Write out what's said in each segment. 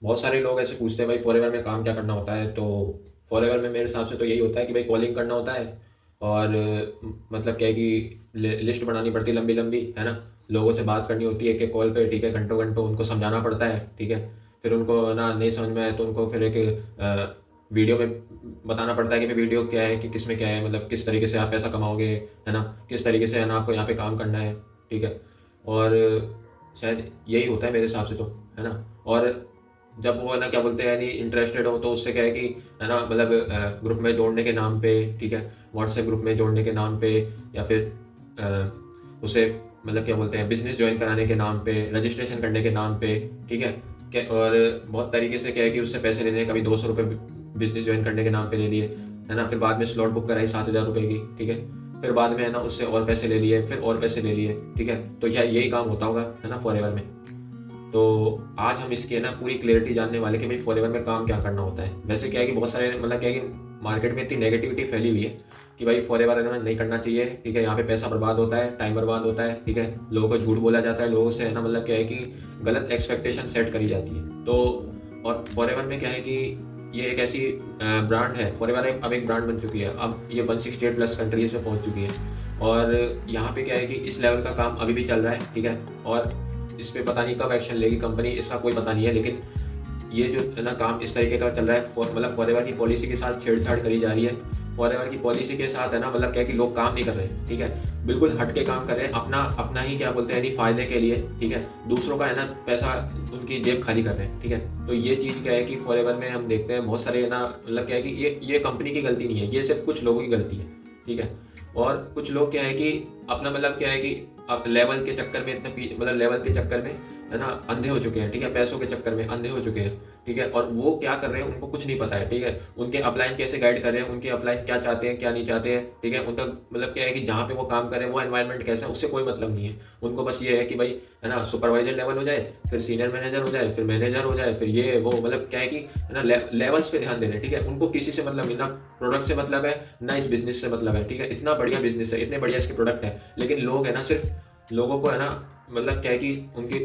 बहुत सारे लोग ऐसे पूछते हैं भाई फॉरएवर में काम क्या करना होता है। तो फॉरएवर में मेरे हिसाब से तो यही होता है कि भाई कॉलिंग करना होता है और मतलब क्या है कि लिस्ट बनानी पड़ती है लंबी लंबी, है ना। लोगों से बात करनी होती है एक एक कॉल पे, ठीक है। घंटों घंटों उनको समझाना पड़ता है, ठीक है। फिर उनको ना नहीं समझ में आए तो उनको फिर एक वीडियो में बताना पड़ता है कि भाई वीडियो क्या है, कि किस में क्या है, मतलब किस तरीके से आप पैसा कमाओगे, है ना। किस तरीके से है ना आपको यहाँ पे काम करना है, ठीक है। और शायद यही होता है मेरे हिसाब से तो, है ना। और जब वो है ना क्या बोलते हैं यानी इंटरेस्टेड हो तो उससे क्या है कि है ना मतलब ग्रुप में जोड़ने के नाम पे, ठीक है। व्हाट्सएप ग्रुप में जोड़ने के नाम पे, या फिर उसे मतलब क्या बोलते हैं बिजनेस ज्वाइन कराने के नाम पे, रजिस्ट्रेशन करने के नाम पे, ठीक है। और बहुत तरीके से क्या है कि उससे पैसे लेने, कभी 200 रुपये बिजनेस ज्वाइन करने के नाम पे ले लिए, है ना। फिर बाद में स्लॉट बुक कराई 7,000 रुपये की, ठीक है। फिर बाद में है ना उससे और पैसे ले लिए, फिर और पैसे ले लिए, ठीक है। तो यही काम होता होगा, है ना, फॉरएवर में। तो आज हम इसकी है ना पूरी क्लियरिटी जानने वाले कि भाई फॉरएवर में काम क्या करना होता है। वैसे क्या है कि बहुत सारे मतलब क्या है कि मार्केट में इतनी नेगेटिविटी फैली हुई है कि भाई फॉरएवर में नहीं करना चाहिए, ठीक है। यहाँ पे पैसा बर्बाद होता है, टाइम बर्बाद होता है, ठीक है। लोगों को झूठ बोला जाता है, लोगों से है ना मतलब क्या है कि गलत एक्सपेक्टेशन सेट करी जाती है। तो और फॉरएवर में क्या है कि ये एक ऐसी ब्रांड है, फॉरएवर अब एक ब्रांड बन चुकी है। अब ये 168+ कंट्रीज में पहुंच चुकी है। और यहाँ पे क्या है कि इस लेवल का काम अभी भी चल रहा है, ठीक है। और इस पे पता नहीं कब एक्शन लेगी कंपनी, इसका कोई पता नहीं है। लेकिन ये जो है ना काम इस तरीके का चल रहा है, मतलब फॉरएवर की पॉलिसी के साथ छेड़छाड़ करी जा रही है। फॉरएवर की पॉलिसी के साथ है ना मतलब क्या है कि लोग काम नहीं कर रहे हैं, ठीक है। बिल्कुल हट के काम कर रहे हैं, अपना अपना ही क्या बोलते हैं यानी फायदे के लिए, ठीक है। दूसरों का है ना पैसा, उनकी जेब खाली कर रहे हैं, ठीक है। तो ये चीज़ क्या है कि फॉरएवर में हम देखते हैं बहुत सारे है ना मतलब क्या है कि ये कंपनी की गलती नहीं है, ये सिर्फ कुछ लोगों की गलती है, ठीक है। और कुछ लोग क्या है कि अपना मतलब क्या है कि अब लेवल के चक्कर में इतने मतलब लेवल के चक्कर में है ना अंधे हो चुके हैं, ठीक है। पैसों के चक्कर में अंधे हो चुके हैं, ठीक है। और वो क्या कर रहे हैं उनको कुछ नहीं पता है, ठीक है। उनके अपलाइन कैसे गाइड कर रहे हैं, उनके अपलाइन क्या चाहते हैं क्या नहीं चाहते हैं, ठीक है। उनका मतलब क्या है कि जहाँ पे वो काम कर रहे हैं वो एनवायरनमेंट कैसा है उससे कोई मतलब नहीं है। उनको बस ये है कि भाई है ना सुपरवाइजर लेवल हो जाए, फिर सीनियर मैनेजर हो जाए, फिर मैनेजर हो जाए, फिर ये वो मतलब क्या है कि है ना लेवल्स पे ध्यान दे रहे हैं, ठीक है। उनको किसी से मतलब नहीं, ना प्रोडक्ट से मतलब है ना इस बिजनेस से मतलब है, ठीक है। इतना बढ़िया बिजनेस है, इतने बढ़िया इसके प्रोडक्ट है, लेकिन लोग है ना सिर्फ लोगों को है ना मतलब क्या है कि उनकी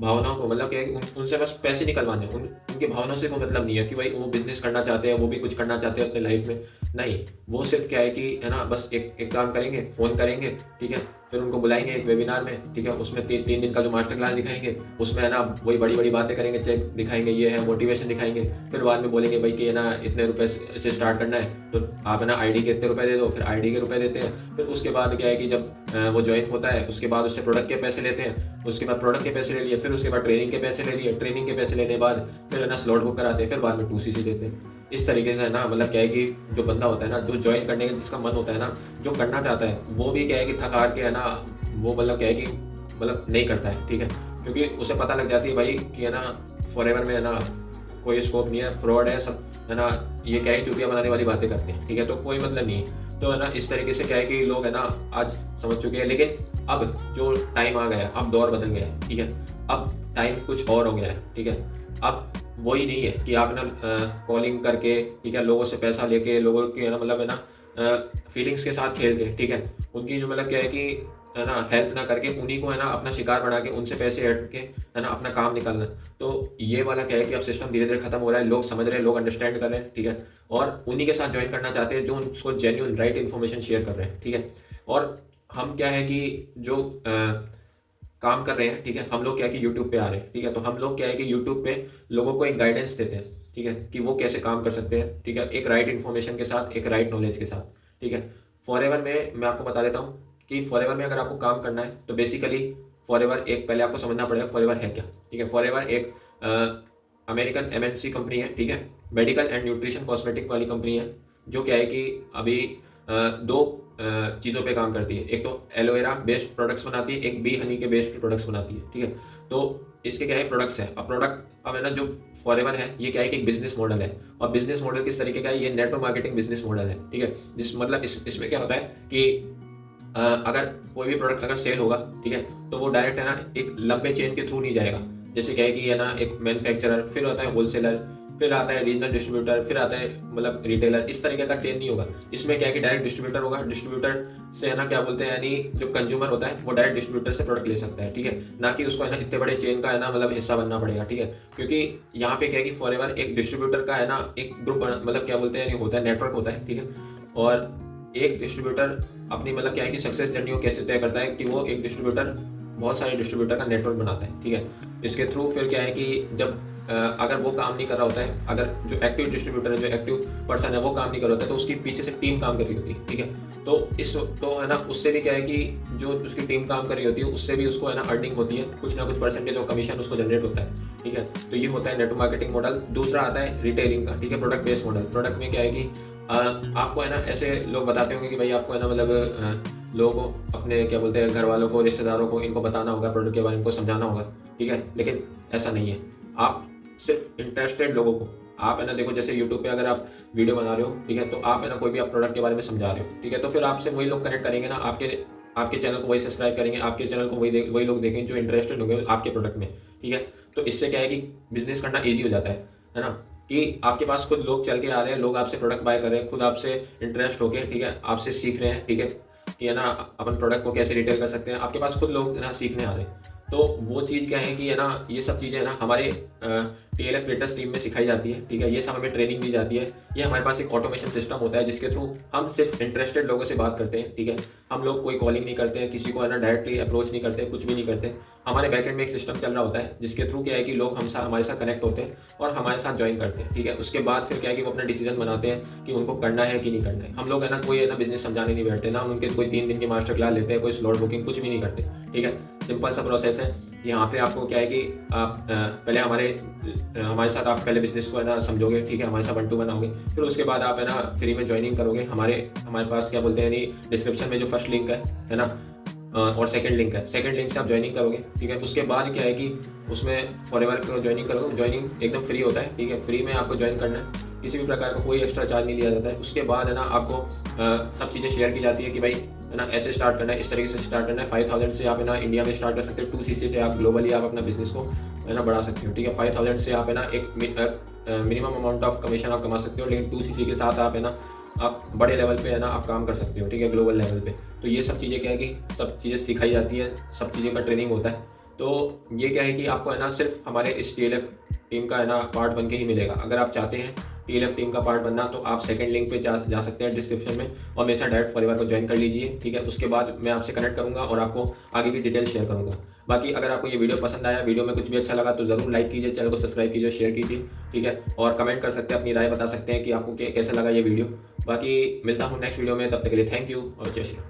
भावनाओं को मतलब क्या है कि उनसे बस पैसे निकलवाने उनकी भावनाओं से कोई मतलब नहीं है कि भाई वो बिजनेस करना चाहते हैं, वो भी कुछ करना चाहते हैं अपने लाइफ में। नहीं, वो सिर्फ क्या है कि है ना बस एक काम करेंगे, फ़ोन करेंगे, ठीक है। फिर उनको बुलाएंगे एक वेबिनार में, ठीक है। उसमें 3 दिन का जो मास्टर क्लास दिखाएंगे, उसमें है ना वही बड़ी बड़ी बातें करेंगे, चेक दिखाएंगे, ये है मोटिवेशन दिखाएंगे। फिर बाद में बोलेंगे भाई कि है ना इतने रुपए से स्टार्ट करना है, तो आप है ना आईडी के इतने रुपए दे दो, फिर आईडी के रुपए देते हैं। फिर उसके बाद क्या है कि जब वो ज्वाइन होता है उसके बाद उससे प्रोडक्ट के पैसे लेते हैं, उसके बाद प्रोडक्ट के पैसे ले लिए, फिर उसके बाद ट्रेनिंग के पैसे ले लिए, ट्रेनिंग के पैसे लेने के बाद फिर है ना स्लॉट बुक कराते हैं, फिर बाद में 2CC देते हैं। इस तरीके से है ना मतलब क्या है कि जो बंदा होता है ना, जो ज्वाइन करने का जिसका मन होता है ना, जो करना चाहता है, वो भी क्या है कि थक हार के है ना वो मतलब क्या है कि मतलब नहीं करता है, ठीक है। क्योंकि उसे पता लग जाती है भाई कि है ना फॉरएवर में है ना कोई स्कोप नहीं है, फ्रॉड है सब, है ना। ये क्या है चूतिया बनाने वाली बातें करते हैं, ठीक है। तो कोई मतलब नहीं है। तो है ना इस तरीके से क्या है कि लोग है ना आज समझ चुके हैं। लेकिन अब जो टाइम आ गया है, अब दौर बदल गया है, ठीक है। अब टाइम कुछ और हो गया है, ठीक है। अब वही नहीं है कि आप ना कॉलिंग करके, ठीक है, लोगों से पैसा लेके, लोगों की है ना मतलब है ना फीलिंग्स के साथ खेल के, ठीक है। उनकी जो मतलब क्या है कि है ना हेल्प ना करके उन्हीं को है ना अपना शिकार बना के उनसे पैसे हट के है ना अपना काम निकालना। तो ये वाला क्या है कि अब सिस्टम धीरे धीरे खत्म हो रहा है, लोग समझ रहे हैं, लोग अंडरस्टैंड कर रहे हैं, ठीक है। और उन्हीं के साथ ज्वाइन करना चाहते हैं जो उनको जेन्यून राइट इन्फॉर्मेशन शेयर कर रहे हैं, ठीक है। और हम क्या है कि जो काम कर रहे हैं, ठीक है, हम लोग क्या है कि यूट्यूब पे आ रहे हैं, ठीक है। तो हम लोग क्या है कि यूट्यूब पे लोगों को एक गाइडेंस देते हैं, ठीक है, कि वो कैसे काम कर सकते हैं, ठीक है, एक राइट इन्फॉर्मेशन के साथ, एक राइट नॉलेज के साथ, ठीक है। फॉरएवर में मैं आपको बता देता हूँ कि फॉरएवर में अगर आपको काम करना है तो बेसिकली फॉरएवर एक पहले आपको समझना पड़ेगा फॉरएवर है क्या, ठीक है। फॉरएवर एक अमेरिकन MNC कंपनी है, ठीक है। मेडिकल एंड न्यूट्रिशन कॉस्मेटिक वाली कंपनी है, जो क्या है कि अभी दो चीज़ों पे काम करती है। एक तो एलोवेरा बेस्ड प्रोडक्ट्स बनाती है, एक बी हनी के बेस्ड प्रोडक्ट्स बनाती है, ठीक है। तो इसके क्या है प्रोडक्ट्स हैं। अब प्रोडक्ट अब है ना जो फॉरएवर है ये क्या है कि एक बिजनेस मॉडल है। और बिजनेस मॉडल किस तरीके का है, ये नेटवर्क मार्केटिंग बिजनेस मॉडल है, ठीक है। जिस मतलब इसमें क्या होता है कि अगर कोई भी प्रोडक्ट अगर सेल होगा, ठीक है, तो वो डायरेक्ट है ना एक लंबे चेन के थ्रू नहीं जाएगा। जैसे क्या है कि है ना एक मैन्युफैक्चरर, फिर होता है होलसेलर, फिर आता है रीजनल डिस्ट्रीब्यूटर, फिर आता है मतलब रिटेलर। इस तरीके का चेन नहीं होगा। इसमें क्या है कि डायरेक्ट डिस्ट्रीब्यूटर होगा। डिस्ट्रीब्यूटर से है ना क्या बोलते हैं, यानी जो कंज्यूमर होता है वो डायरेक्ट डिस्ट्रीब्यूटर से प्रोडक्ट ले सकता है, ठीक है, ना कि उसको है ना इतने बड़े चेन का है ना मतलब हिस्सा बनना पड़ेगा, ठीक है। क्योंकि यहाँ पे क्या है कि फॉरएवर एक डिस्ट्रीब्यूटर का है ना एक ग्रुप मतलब क्या बोलते हैं, यानी होता है, नेटवर्क होता है, ठीक है। और एक डिस्ट्रीब्यूटर अपनी मतलब क्या है कि सक्सेस जर्नी को कैसे तय करता है कि वो एक डिस्ट्रीब्यूटर बहुत सारे डिस्ट्रीब्यूटर का नेटवर्क बनाता है, ठीक है। इसके थ्रू फिर क्या है कि जब अगर वो काम नहीं कर रहा होता है, अगर जो एक्टिव डिस्ट्रीब्यूटर है, जो एक्टिव पर्सन है वो काम नहीं कर रहा होता है, तो उसकी पीछे से टीम काम कर रही होती है, ठीक है। तो है ना उससे भी क्या है कि जो उसकी टीम काम कर रही होती है उससे भी उसको है ना अर्निंग होती है, कुछ ना कुछ परसेंटेज ऑफ कमीशन उसको जनरेट होता है, ठीक है। तो ये होता है नेटवर्क मार्केटिंग मॉडल। दूसरा आता है रिटेलिंग का, ठीक है, प्रोडक्ट बेस्ड मॉडल। प्रोडक्ट में क्या है कि आपको है ना ऐसे लोग बताते होंगे कि भाई आपको है ना मतलब लोगों को, अपने क्या बोलते हैं, घर वालों को, रिश्तेदारों को, इनको बताना होगा प्रोडक्ट के बारे में, इनको समझाना होगा, ठीक है। लेकिन ऐसा नहीं है। आप सिर्फ इंटरेस्टेड लोगों को, आप है ना देखो, जैसे यूट्यूब पे अगर आप वीडियो बना रहे हो, ठीक है, तो आप है ना कोई भी आप प्रोडक्ट के बारे में समझा रहे हो, ठीक है, तो फिर आपसे वही लोग कनेक्ट करेंगे ना, आपके आपके चैनल को वही सब्सक्राइब करेंगे, आपके चैनल को वही लोग देखेंगे जो इंटरेस्टेड होंगे आपके प्रोडक्ट में, ठीक है। तो इससे क्या है कि बिजनेस करना ईजी हो जाता है ना, कि आपके पास खुद लोग चल के आ रहे हैं, लोग आपसे प्रोडक्ट बाय कर रहे हैं, खुद आपसे इंटरेस्ट होके, ठीक है, आपसे सीख रहे हैं, ठीक है, कि है ना अपन प्रोडक्ट को कैसे रिटेल कर सकते हैं, आपके पास खुद लोग है ना सीखने आ रहे हैं। तो वो चीज़ क्या है कि है ना ये सब चीज़ें है ना हमारे TLF लेटेस्ट टीम में सिखाई जाती है, ठीक है, ये सब हमें ट्रेनिंग दी जाती है। ये हमारे पास एक ऑटोमेशन सिस्टम होता है जिसके थ्रू हम सिर्फ इंटरेस्टेड लोगों से बात करते हैं, ठीक है। हम लोग कोई कॉलिंग नहीं करते हैं, किसी को है ना डायरेक्टली अप्रोच नहीं करते, कुछ भी नहीं करते। हमारे बैकएंड में एक सिस्टम चल रहा होता है जिसके थ्रू क्या है कि लोग हमारे साथ कनेक्ट होते हैं और हमारे साथ ज्वाइन करते हैं, ठीक है। उसके बाद फिर क्या है कि वो अपना डिसीजन बनाते हैं कि उनको करना है कि नहीं करना है। हम लोग है ना कोई है ना बिजनेस समझाने नहीं बैठते ना, उनके कोई 3 दिन की मास्टर क्लास लेते हैं, कोई स्लॉट बुकिंग कुछ भी नहीं करते, ठीक है। सिंपल सा प्रोसेस है। यहाँ पे आपको क्या है कि आप पहले हमारे साथ आप पहले बिजनेस को है ना समझोगे, ठीक है, हमारे साथ 1-2 बनाओगे, फिर उसके बाद आप है ना फ्री में ज्वाइनिंग करोगे। हमारे पास क्या बोलते हैं, यानी डिस्क्रिप्शन में जो फर्स्ट लिंक है ना, और सेकंड लिंक है, सेकंड लिंक से आप ज्वाइनिंग करोगे, ठीक है। उसके बाद क्या है कि उसमें फॉरएवर ज्वाइनिंग करोगे, ज्वाइनिंग एकदम फ्री होता है, ठीक है, फ्री में आपको ज्वाइन करना है, किसी भी प्रकार का कोई एक्स्ट्रा चार्ज नहीं लिया जाता है। उसके बाद है ना आपको सब चीज़ें शेयर की जाती है कि भाई है ना ऐसे स्टार्ट करना है, इस तरीके से स्टार्ट करना है। 5000 से आप है ना इंडिया में स्टार्ट कर सकते हो, 2cc से आप ग्लोबली आप अपना बिजनेस को है ना बढ़ा सकते हो, ठीक है। 5000 से आप है ना एक मिनिमम अमाउंट ऑफ कमीशन आप कमा सकते हो, लेकिन 2cc के साथ आप है ना आप बड़े लेवल पे है ना आप काम कर सकते हो, ठीक है, ग्लोबल लेवल पे। तो ये सब चीज़ें क्या है कि सब चीज़ें सिखाई जाती है, सब चीज़ें का ट्रेनिंग होता है। तो ये क्या है कि आपको है ना सिर्फ हमारे इस TLF टीम का है ना पार्ट बन के ही मिलेगा। अगर आप चाहते हैं TLF टीम का पार्ट बनना, तो आप सेकंड लिंक पे जा सकते हैं डिस्क्रिप्शन में, और मेरे साथ डायरेक्ट फॉरएवर को ज्वाइन कर लीजिए, ठीक है। उसके बाद मैं आपसे कनेक्ट करूंगा और आपको आगे की डिटेल शेयर करूंगा। बाकी अगर आपको ये वीडियो पसंद आया, वीडियो में कुछ भी अच्छा लगा, तो ज़रूर लाइक कीजिए, चैनल को सब्सक्राइब कीजिए, शेयर कीजिए, ठीक है, और कमेंट कर सकते हैं, अपनी राय बता सकते हैं कि आपको कैसा लगा ये वीडियो। बाकी मिलता हूँ नेक्स्ट वीडियो में, तब तक के लिए थैंक यू और जय श्री राम।